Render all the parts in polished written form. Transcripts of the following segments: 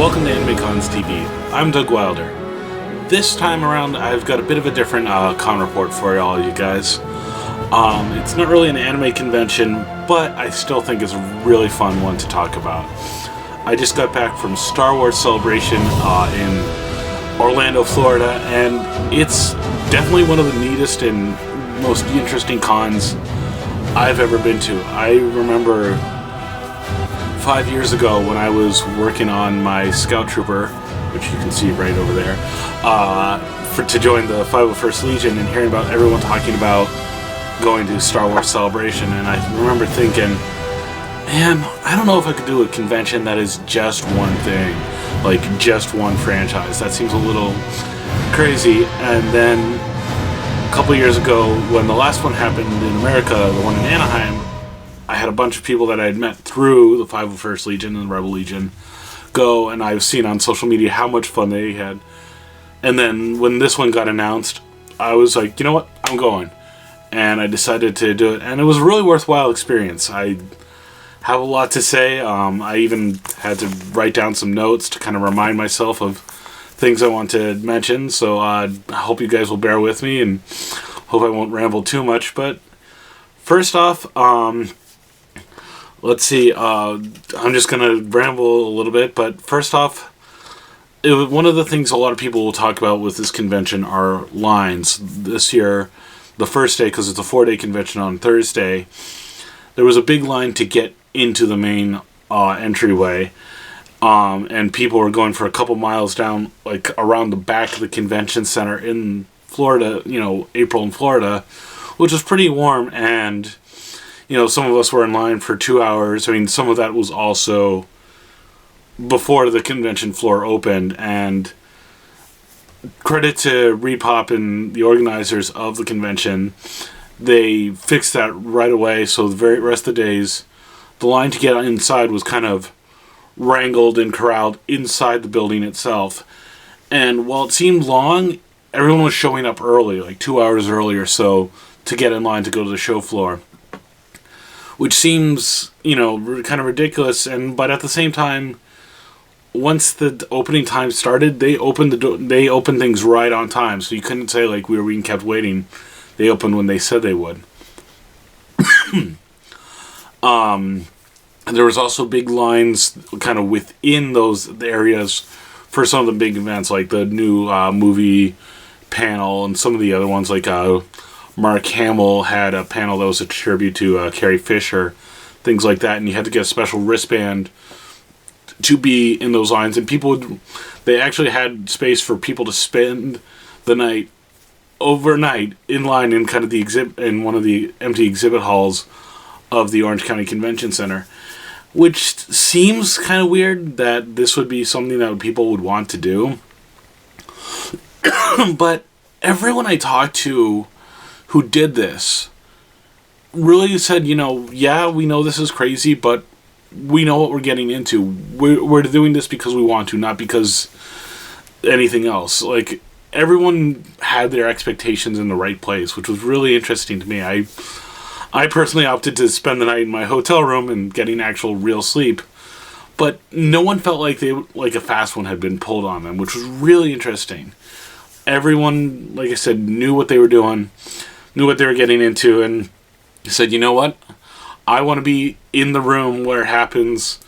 welcome to AnimeCons TV. I'm Doug Wilder. This time around, I've got a bit of a different con report for all you guys. It's not really an anime convention, but I still think it's a really fun one to talk about. I just got back from Star Wars Celebration in Orlando, Florida, and it's definitely one of the neatest and most interesting cons I've ever been to. I remember 5 years ago when I was working on my Scout Trooper, which you can see right over there, to join the 501st Legion, and hearing about everyone talking about going to Star Wars Celebration, and I remember thinking, man, I don't know if I could do a convention that is just one thing, like just one franchise. That seems a little crazy. And then a couple years ago, when the last one happened in America, the one in Anaheim, I had a bunch of people that I had met through the 501st Legion and the Rebel Legion go, and I've seen on social media how much fun they had. And then when this one got announced, I was like, you know what, I'm going. And I decided to do it, and it was a really worthwhile experience. I have a lot to say. I even had to write down some notes to kind of remind myself of things I want to mention, so I hope you guys will bear with me, and hope I won't ramble too much. But first off, let's see, I'm just going to ramble a little bit, but first off, one of the things a lot of people will talk about with this convention are lines. This year, the first day, because it's a 4-day convention on Thursday, there was a big line to get into the main entryway, and people were going for a couple miles down, like around the back of the convention center in Florida, April in Florida, which was pretty warm, and some of us were in line for 2 hours. I mean, some of that was also before the convention floor opened, and credit to Repop and the organizers of the convention. They fixed that right away, so the very rest of the days, the line to get inside was kind of wrangled and corralled inside the building itself. And while it seemed long, everyone was showing up early, like 2 hours early or so, to get in line to go to the show floor. Which seems, kind of ridiculous, but at the same time, once the opening time started, they opened things right on time, so you couldn't say like we were being kept waiting. They opened when they said they would. There was also big lines kind of within those areas for some of the big events, like the new movie panel, and some of the other ones, like Mark Hamill had a panel that was a tribute to Carrie Fisher, things like that, and you had to get a special wristband to be in those lines, and they actually had space for people to spend the night overnight in line in kind of in one of the empty exhibit halls of the Orange County Convention Center, which seems kind of weird that this would be something that people would want to do. But everyone I talked to who did this really said, yeah, we know this is crazy, but we know what we're getting into. We're doing this because we want to, not because anything else. Like, everyone had their expectations in the right place, which was really interesting to me. I personally opted to spend the night in my hotel room and getting actual real sleep, but no one felt like a fast one had been pulled on them, which was really interesting. Everyone, like I said, knew what they were doing, knew what they were getting into, and said, you know what? I want to be in the room where it happens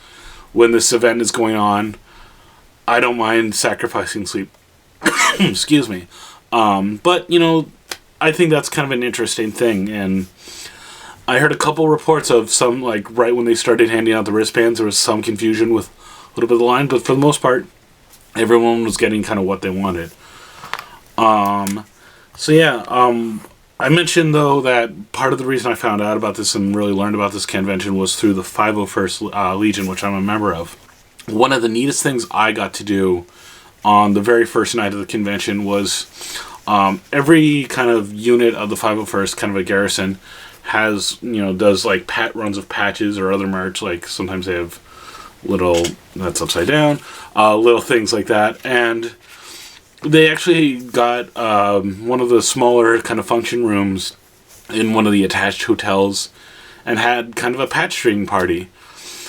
when this event is going on. I don't mind sacrificing sleep. Excuse me. But, I think that's kind of an interesting thing. And I heard a couple reports of some, like, right when they started handing out the wristbands, there was some confusion with a little bit of the line. But for the most part, everyone was getting kind of what they wanted. I mentioned, though, that part of the reason I found out about this and really learned about this convention was through the 501st Legion, which I'm a member of. One of the neatest things I got to do on the very first night of the convention was every kind of unit of the 501st, kind of a garrison, has, does like runs of patches or other merch. Like sometimes they have that's upside down, little things like that. And they actually got one of the smaller kind of function rooms in one of the attached hotels and had kind of a patch string party.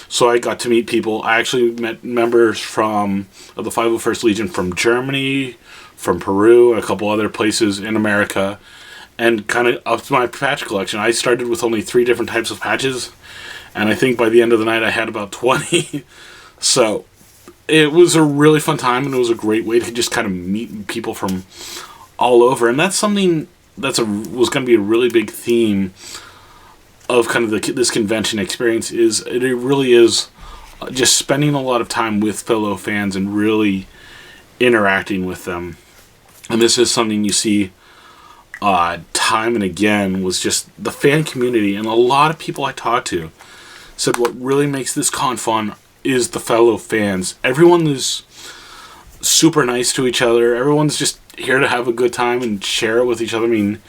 So I got to meet people. I actually met members of the 501st Legion from Germany, from Peru, and a couple other places in America, and kind of upped my patch collection. I started with only 3 different types of patches, and I think by the end of the night I had about 20. So it was a really fun time, and it was a great way to just kind of meet people from all over. And that's something was going to be a really big theme of kind of this convention experience. Is it really is just spending a lot of time with fellow fans and really interacting with them. And this is something you see time and again, was just the fan community. And a lot of people I talked to said what really makes this con fun is the fellow fans. Everyone is super nice to each other. Everyone's just here to have a good time and share it with each other. I mean,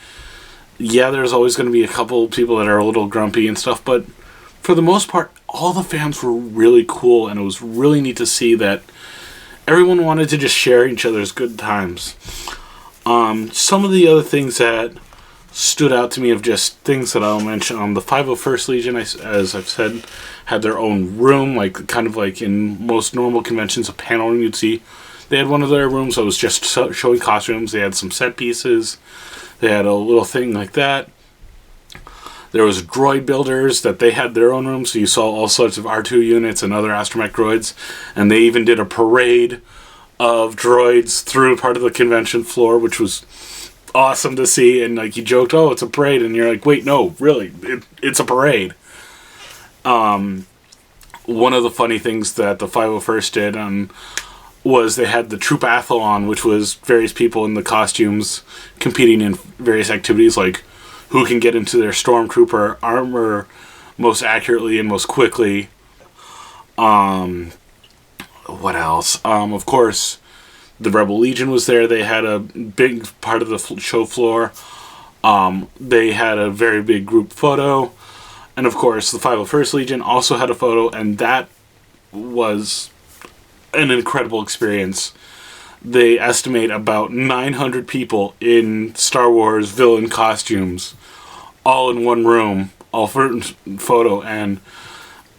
yeah, there's always going to be a couple people that are a little grumpy and stuff, but for the most part, all the fans were really cool, and it was really neat to see that everyone wanted to just share each other's good times. Some of the other things that stood out to me of just things that I'll mention, the 501st Legion, as I've said, had their own room, like kind of like in most normal conventions, a panel room you'd see. They had one of their rooms that was just showing costumes. They had some set pieces. They had a little thing like that. There was droid builders that they had their own room, so you saw all sorts of R2 units and other astromech droids. And they even did a parade of droids through part of the convention floor, which was awesome to see. And like, you joked, oh, it's a parade, and you're like, wait, no, really, it's a parade. One of the funny things that the 501st did was they had the Troop-athlon, which was various people in the costumes competing in various activities, like who can get into their Stormtrooper armor most accurately and most quickly. What else? Of course, the Rebel Legion was there. They had a big part of the show floor. They had a very big group photo. And of course, the 501st Legion also had a photo, and that was an incredible experience. They estimate about 900 people in Star Wars villain costumes, all in one room, all for photo. And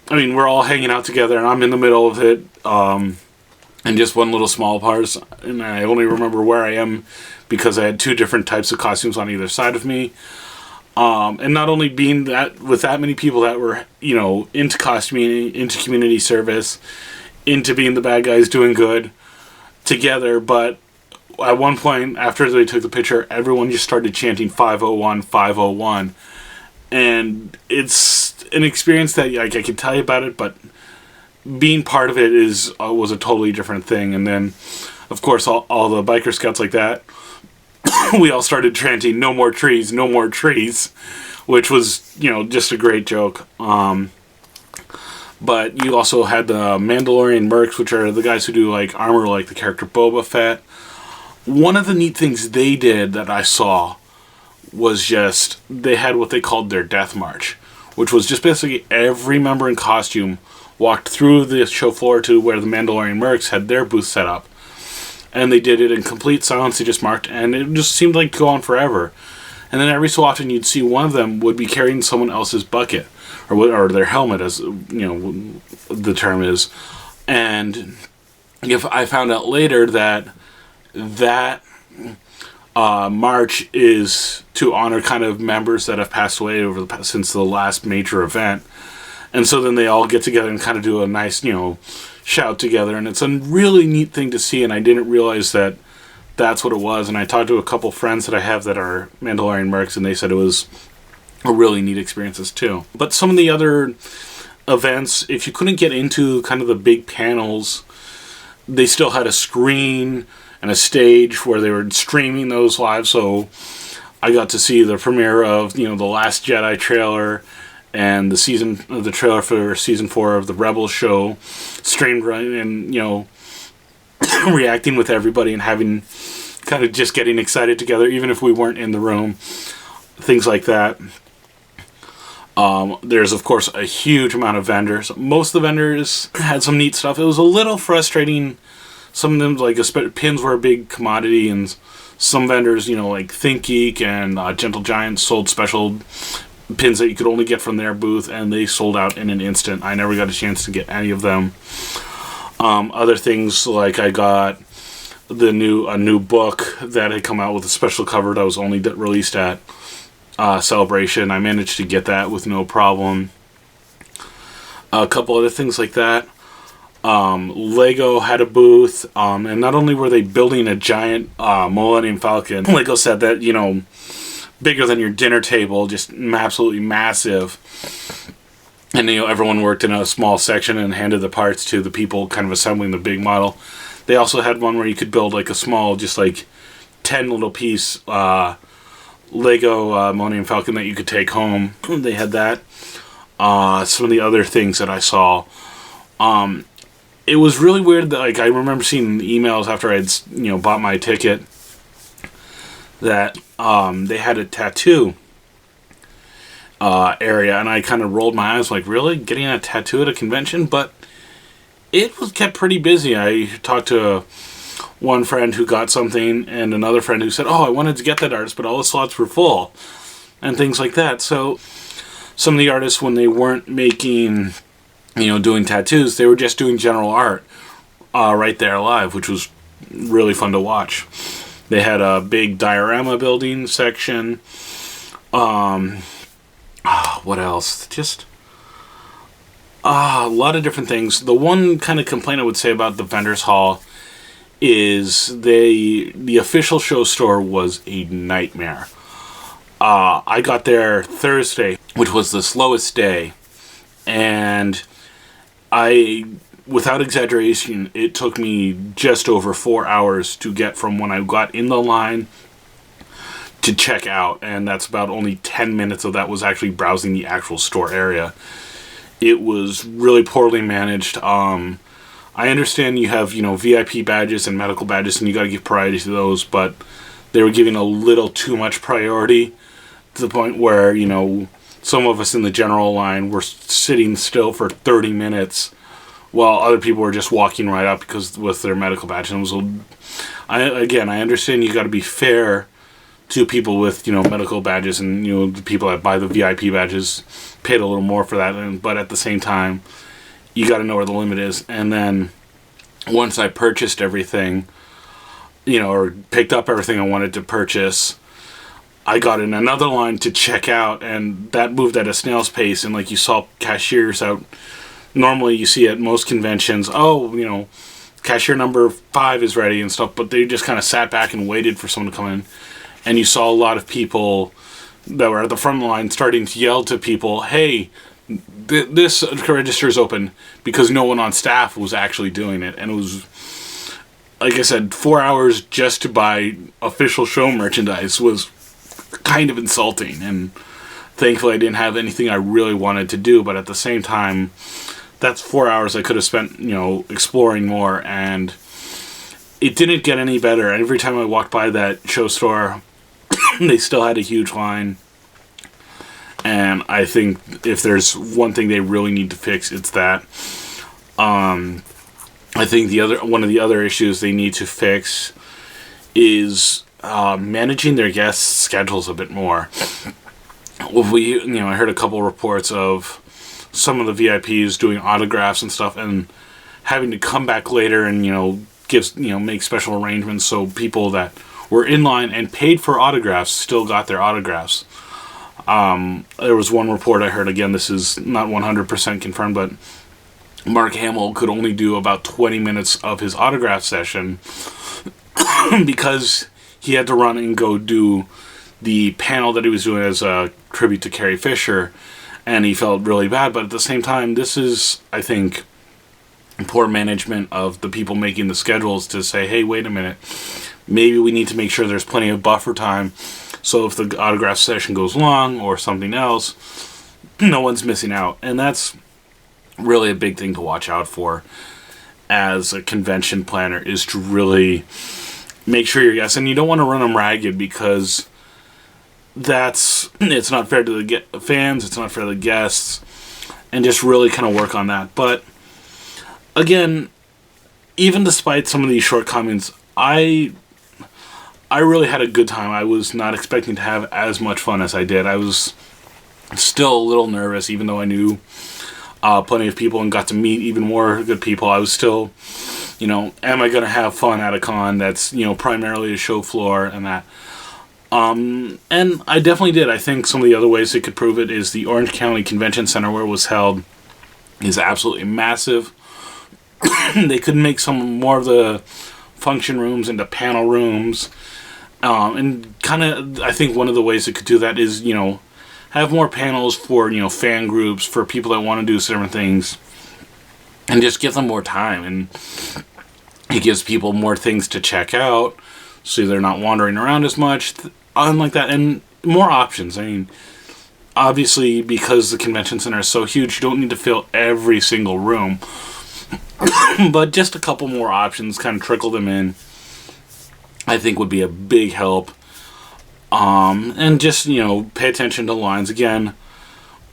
I mean, we're all hanging out together, and I'm in the middle of it, and just one little small part. And I only remember where I am because I had 2 different types of costumes on either side of me. And not only being that with that many people that were, into costuming, into community service, into being the bad guys doing good together, but at one point after they took the picture, everyone just started chanting 501, 501, and it's an experience that I can tell you about it, but being part of it was a totally different thing. And then of course all the biker scouts like that, we all started chanting no more trees, no more trees, which was just a great joke. But you also had the Mandalorian Mercs, which are the guys who do like armor like the character Boba Fett. One of the neat things they did that I saw was just they had what they called their Death March, which was just basically every member in costume walked through the show floor to where the Mandalorian Mercs had their booth set up. And they did it in complete silence. They just marked, and it just seemed like to go on forever. And then every so often you'd see one of them would be carrying someone else's bucket, or their helmet, as the term is. And if I found out later that march is to honor kind of members that have passed away since the last major event. And so then they all get together and kind of do a nice, shout together. And it's a really neat thing to see, and I didn't realize that that's what it was. And I talked to a couple friends that I have that are Mandalorian Mercs, and they said it was a really neat experiences too. But some of the other events, if you couldn't get into kind of the big panels, they still had a screen and a stage where they were streaming those live. So I got to see the premiere of The Last Jedi trailer and the trailer for season 4 of the Rebels show streamed right, and reacting with everybody and having kind of just getting excited together, even if we weren't in the room, things like that. There's of course a huge amount of vendors. Most of the vendors had some neat stuff. It was a little frustrating. Some of them, like pins were a big commodity, and some vendors, like ThinkGeek and Gentle Giant, sold special pins that you could only get from their booth, and they sold out in an instant. I never got a chance to get any of them. Other things, like I got a new book that had come out with a special cover that was only released at Celebration. I managed to get that with no problem. A couple other things like that. Lego had a booth, and not only were they building a giant Millennium Falcon, Lego said that, bigger than your dinner table, just absolutely massive. And, everyone worked in a small section and handed the parts to the people kind of assembling the big model. They also had one where you could build like a small, just like 10 little piece Lego Millennium Falcon that you could take home. They had that. Some of the other things that I saw. It was really weird that, like, I remember seeing emails after I had, bought my ticket that they had a tattoo area, and I kind of rolled my eyes like, really? Getting a tattoo at a convention? But it was kept pretty busy. I talked to one friend who got something, and another friend who said, oh, I wanted to get that artist, but all the slots were full, and things like that. So some of the artists, when they weren't making, doing tattoos, they were just doing general art right there live, which was really fun to watch. They had a big diorama building section. What else? Just a lot of different things. The one kind of complaint I would say about the vendors hall is the official show store was a nightmare. I got there Thursday, which was the slowest day, and without exaggeration, it took me just over 4 hours to get from when I got in the line to check out, and that's about only 10 minutes of that was actually browsing the actual store area. It was really poorly managed. I understand you have, VIP badges and medical badges, and you got to give priority to those, but they were giving a little too much priority to the point where, some of us in the general line were sitting still for 30 minutes while other people were just walking right up because with their medical badge. And it was I understand you got to be fair to people with, medical badges, and, the people that buy the VIP badges paid a little more for that. But at the same time, you got to know where the limit is. And then once I purchased everything, or picked up everything I wanted to purchase, I got in another line to check out, and that moved at a snail's pace. And like you saw cashiers out, normally you see at most conventions, cashier number 5 is ready and stuff, but they just kind of sat back and waited for someone to come in. And you saw a lot of people that were at the front line starting to yell to people, hey, this register is open, because no one on staff was actually doing it. And it was, like I said, 4 hours just to buy official show merchandise was kind of insulting. And thankfully I didn't have anything I really wanted to do, but at the same time, that's 4 hours I could have spent, exploring more, and it didn't get any better. Every time I walked by that show store, they still had a huge line. And I think if there's one thing they really need to fix, it's that. I think one of the other issues they need to fix is managing their guests' schedules a bit more. I heard a couple reports of some of the VIPs doing autographs and stuff, and having to come back later and make special arrangements so people that were in line and paid for autographs still got their autographs. There was one report I heard, again, this is not 100% confirmed, but Mark Hamill could only do about 20 minutes of his autograph session because he had to run and go do the panel that he was doing as a tribute to Carrie Fisher, and he felt really bad. But at the same time, this is, I think, poor management of the people making the schedules to say, hey, wait a minute, maybe we need to make sure there's plenty of buffer time, so if the autograph session goes long or something else, no one's missing out. And that's really a big thing to watch out for as a convention planner, is to really make sure your guests, and you don't want to run them ragged, because it's not fair to the fans, it's not fair to the guests, and just really kind of work on that. But again, even despite some of these shortcomings, I really had a good time. I was not expecting to have as much fun as I did. I was Still a little nervous, even though I knew plenty of people and got to meet even more good people. I was still, am I going to have fun at a con that's, primarily a show floor and that. And I definitely did. I think some of the other ways they could prove it is the Orange County Convention Center where it was held is absolutely massive. They could make some more of the function rooms into panel rooms. And kind of, I think one of the ways they could do that is, have more panels for, fan groups, for people that want to do certain things, and just give them more time. And it gives people more things to check out, so they're not wandering around as much, like that, and more options. I mean, obviously, because the convention center is so huge, you don't need to fill every single room, but just a couple more options, kind of trickle them in, I think would be a big help. And just, pay attention to lines. Again,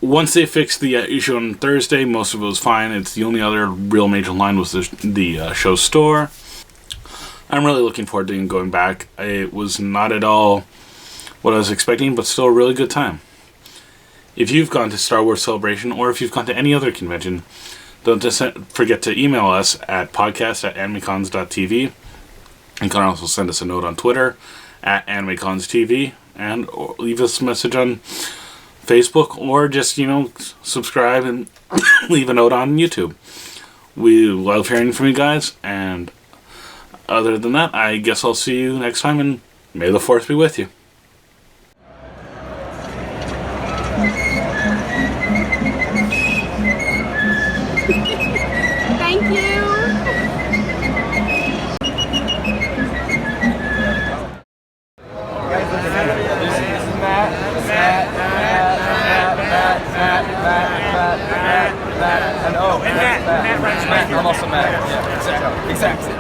once they fixed the issue on Thursday, most of it was fine. It's the only other real major line was the show store. I'm really looking forward to going back. It was not at all what I was expecting, but still a really good time. If you've gone to Star Wars Celebration, or if you've gone to any other convention, don't just forget to email us at podcast@animecons.tv. You can also send us a note on Twitter @AnimeConsTV, and leave us a message on Facebook, or just, subscribe and leave a note on YouTube. We love hearing from you guys, and other than that, I guess I'll see you next time, and may the Force be with you. Thank you. And Matt. I'm also Matt. Yeah, exactly.